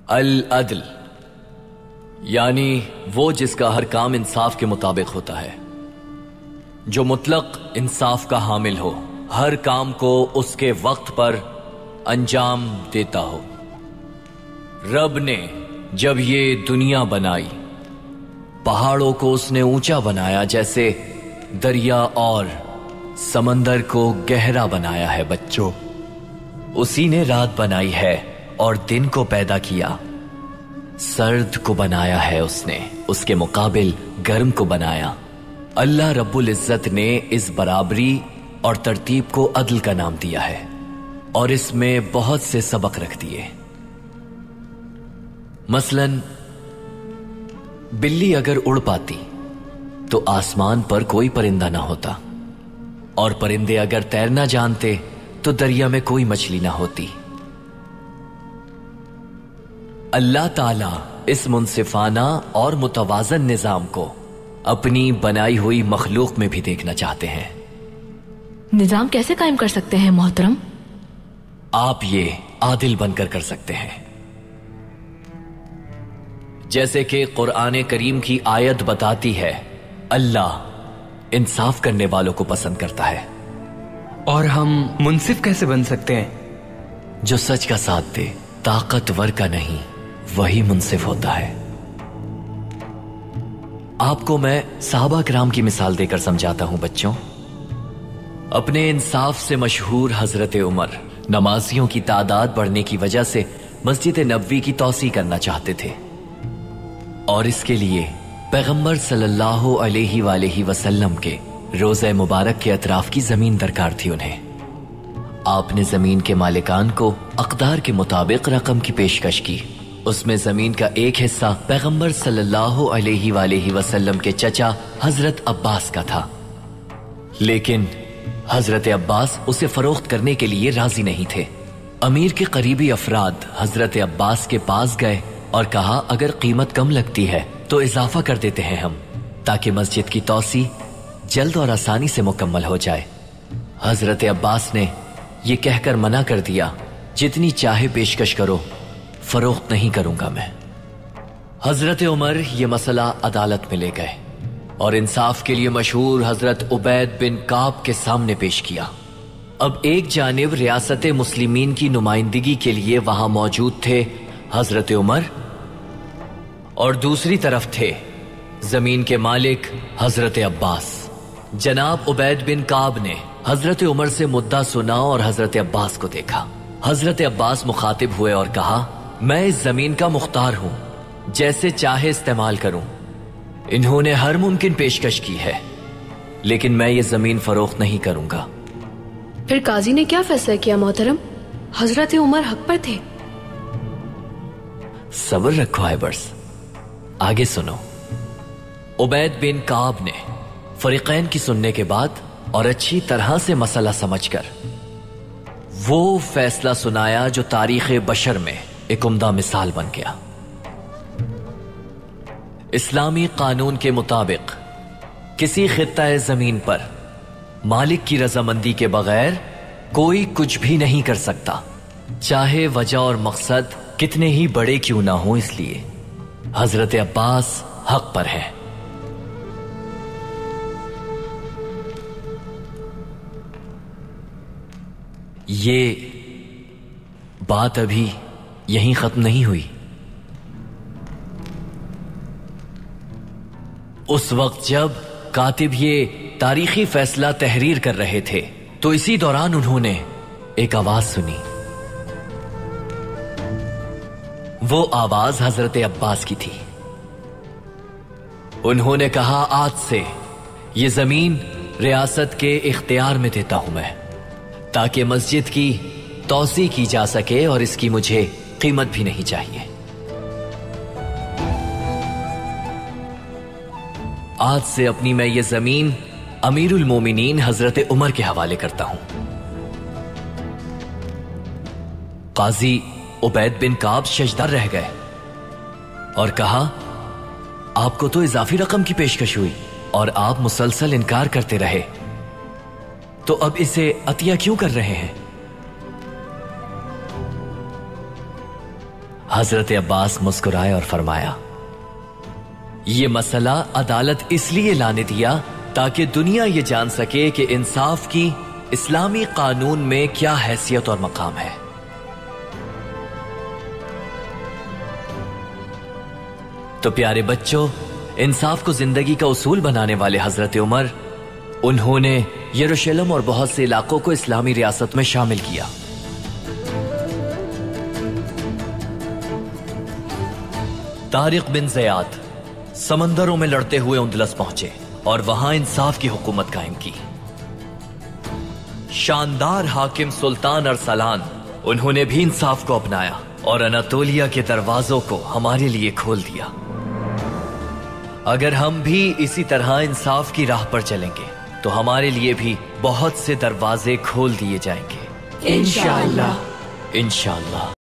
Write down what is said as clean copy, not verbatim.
अल अदल यानी वो जिसका हर काम इंसाफ के मुताबिक होता है, जो मुतलक इंसाफ का हामिल हो, हर काम को उसके वक्त पर अंजाम देता हो। रब ने जब ये दुनिया बनाई, पहाड़ों को उसने ऊंचा बनाया जैसे दरिया और समंदर को गहरा बनाया है बच्चों। उसी ने रात बनाई है और दिन को पैदा किया। सर्द को बनाया है उसने, उसके मुकाबिल गर्म को बनाया। अल्लाह रब्बुल इज्जत ने इस बराबरी और तरतीब को अदल का नाम दिया है और इसमें बहुत से सबक रख दिए। मसलन बिल्ली अगर उड़ पाती तो आसमान पर कोई परिंदा ना होता, और परिंदे अगर तैरना जानते तो दरिया में कोई मछली ना होती। अल्लाह ताला इस मुनसिफाना और मुतवाज़न निजाम को अपनी बनाई हुई मखलूक में भी देखना चाहते हैं। निजाम कैसे कायम कर सकते हैं मोहतरम? आप ये आदिल बनकर कर सकते हैं। जैसे कि कुरान करीम की आयत बताती है, अल्लाह इंसाफ करने वालों को पसंद करता है। और हम मुंसिफ कैसे बन सकते हैं? जो सच का साथ दे, ताकतवर का नहीं, वही मुंसिफ होता है। आपको मैं सहाबा किराम की मिसाल देकर समझाता हूं बच्चों। अपने इंसाफ से मशहूर हजरत उमर नमाजियों की तादाद बढ़ने की वजह से मस्जिद नबवी की तौसी करना चाहते थे, और इसके लिए पैगंबर सल्लल्लाहु अलैहि वसल्लम के रोज़े मुबारक के अतराफ की जमीन दरकार थी उन्हें। आपने जमीन के मालिकान को अक़दार के मुताबिक रकम की पेशकश की। उसमें जमीन का एक हिस्सा पैगंबर सल्लल्लाहु अलैहि वसल्लम के चचा हजरत अब्बास का था, लेकिन हजरत अब्बास उसे फरोख्त करने के लिए राजी नहीं थे। अमीर के करीबी अफराद हजरत अब्बास के पास गए और कहा, अगर कीमत कम लगती है तो इजाफा कर देते हैं हम, ताकि मस्जिद की तौसी जल्द और आसानी से मुकम्मल हो जाए। हजरत अब्बास ने यह कहकर मना कर दिया, जितनी चाहे पेशकश करो, फरोख्त नहीं करूंगा मैं। हजरत उमर यह मसला अदालत में ले गए और इंसाफ के लिए मशहूर हजरत उबैद बिन काब के सामने पेश किया। अब एक जानिब रियासत मुस्लिमीन की नुमाइंदगी के लिए वहां मौजूद थे हजरत उमर, और दूसरी तरफ थे जमीन के मालिक हजरत अब्बास। जनाब उबैद बिन काब ने हजरत उमर से मुद्दा सुना और हजरत अब्बास को देखा। हजरत अब्बास मुखातिब हुए और कहा, मैं इस जमीन का मुख्तार हूं, जैसे चाहे इस्तेमाल करूं। इन्होंने हर मुमकिन पेशकश की है, लेकिन मैं ये जमीन फरोख्त नहीं करूंगा। फिर काजी ने क्या फैसला किया मोहतरम? हजरत उमर हक पर थे। सब्र रखो आइबर्स, आगे सुनो। उबैद बिन काब ने फरीकैन की सुनने के बाद और अच्छी तरह से मसला समझकर वो फैसला सुनाया जो तारीख बशर में एक उम्दा मिसाल बन गया। इस्लामी कानून के मुताबिक किसी खित्ता जमीन पर मालिक की रजामंदी के बगैर कोई कुछ भी नहीं कर सकता, चाहे वजह और मकसद कितने ही बड़े क्यों ना हो। इसलिए हजरत अब्बास हक पर है। ये बात अभी यहीं खत्म नहीं हुई। उस वक्त जब कातिब ये तारीखी फैसला तहरीर कर रहे थे, तो इसी दौरान उन्होंने एक आवाज सुनी। वो आवाज हजरत अब्बास की थी। उन्होंने कहा, आज से ये जमीन रियासत के इख्तियार में देता हूं मैं, ताकि मस्जिद की तौसी की जा सके और इसकी मुझे कीमत भी नहीं चाहिए। आज से अपनी मैं ये जमीन अमीरुल मोमिनीन हजरत उमर के हवाले करता हूं। काजी उबैद बिन काब शजदार रह गए और कहा, आपको तो इजाफी रकम की पेशकश हुई और आप मुसलसल इनकार करते रहे, तो अब इसे अतिया क्यों कर रहे हैं? हजरत अब्बास मुस्कुराए और फरमाया, ये मसला अदालत इसलिए लाने दिया ताकि दुनिया ये जान सके कि इंसाफ की इस्लामी कानून में क्या हैसियत और मकाम है। तो प्यारे बच्चों, इंसाफ को जिंदगी का उसूल बनाने वाले हजरत उमर, उन्होंने यरूशलेम और बहुत से इलाकों को इस्लामी रियासत में शामिल किया। तारिक बिन ज़ियाद समंदरों में लड़ते हुए उंदलस पहुंचे और वहां इंसाफ की हुकूमत कायम की। शानदार हाकिम सुल्तान अरसलान, उन्होंने भी इंसाफ को अपनाया और अनातोलिया के दरवाजों को हमारे लिए खोल दिया। अगर हम भी इसी तरह इंसाफ की राह पर चलेंगे तो हमारे लिए भी बहुत से दरवाजे खोल दिए जाएंगे, इंशाअल्लाह। इंशाअल्लाह।